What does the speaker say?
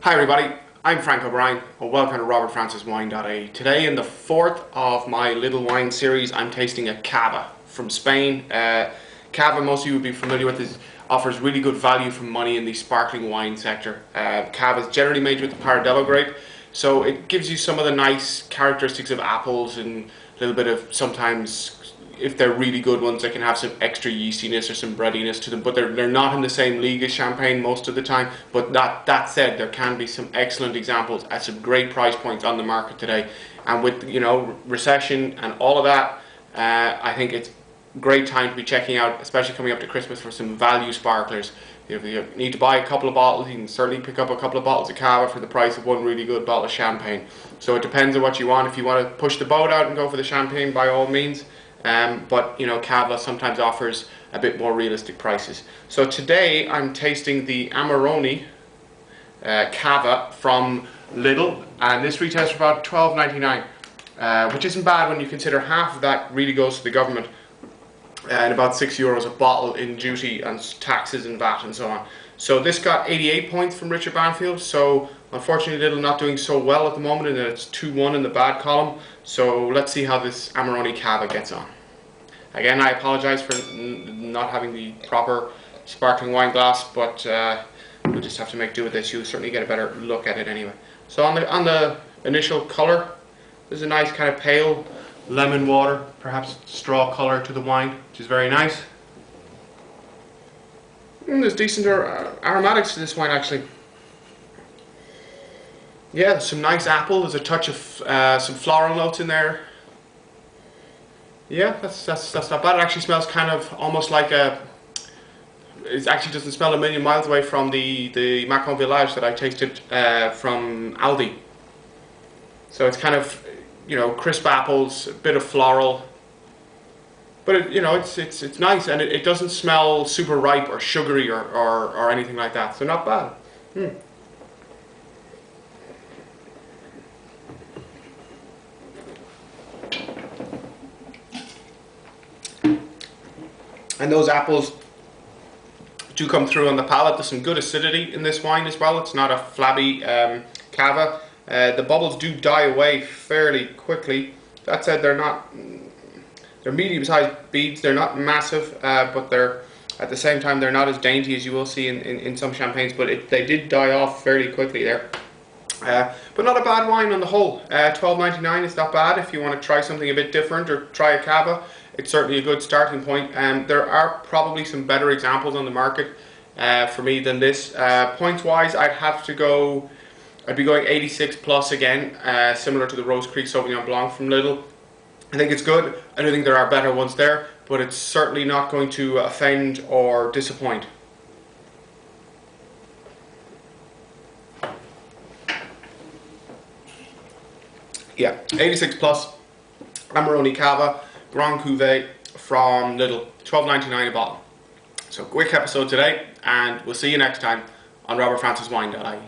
Hi everybody, I'm Frank O'Brien and welcome to robertfranciswine.ie. Today in the fourth of my Lidl wine series I'm tasting a Cava from Spain. Cava, most of you would be familiar with, offers really good value for money in the sparkling wine sector. Cava is generally made with the Paradelo grape, so it gives you some of the nice characteristics of apples and a little bit of, sometimes if they're really good ones, they can have some extra yeastiness or some breadiness to them, but they're not in the same league as champagne most of the time. But that said, there can be some excellent examples at some great price points on the market today. And with, you know, recession and all of that, I think it's a great time to be checking out, especially coming up to Christmas, for some value sparklers. If you need to buy a couple of bottles, you can certainly pick up a couple of bottles of Cava for the price of one really good bottle of champagne. So it depends on what you want. If you want to push the boat out and go for the champagne, by all means. But you know, Cava sometimes offers a bit more realistic prices. So today I'm tasting the Amarony Cava from Lidl, and this retails for about £12.99, which isn't bad when you consider half of that really goes to the government, and about €6 a bottle in duty and taxes and VAT and so on. So this got 88 points from Richard Banfield, so unfortunately Lidl not doing so well at the moment, and it's 2-1 in the bad column. So let's see how this Amarony Cava gets on. Again, I apologise for not having the proper sparkling wine glass, but we'll just have to make do with this. You'll certainly get a better look at it anyway. So on the initial colour, there's a nice kind of pale lemon water, perhaps straw colour to the wine, which is very nice. There's decent aromatics to this wine actually. Yeah, there's some nice apple. There's a touch of some floral notes in there. Yeah, that's not bad. It actually smells kind of almost like a. It actually doesn't smell a million miles away from the Macon Village that I tasted from Aldi. So it's kind of, you know, crisp apples, a bit of floral. But it, you know, it's nice, and it doesn't smell super ripe or sugary or anything like that. So not bad. And those apples do come through on the palate. There's some good acidity in this wine as well. It's not a flabby Cava. The bubbles do die away fairly quickly. That said, they're medium-sized beads. They're not massive, but they're at the same time they're not as dainty as you will see in some champagnes. But they did die off fairly quickly there. But not a bad wine on the whole. £12.99 is not bad if you want to try something a bit different or try a Cava. It's certainly a good starting point. There are probably some better examples on the market for me than this. Points wise, I'd be going 86 plus again, similar to the Rose Creek Sauvignon Blanc from Lidl. I think it's good. I do think there are better ones there, but it's certainly not going to offend or disappoint. Yeah, 86 plus, Amarony Cava Grand Cuvee from Lidl, £12.99 a bottle. So quick episode today, and we'll see you next time on robertfranciswine.ie.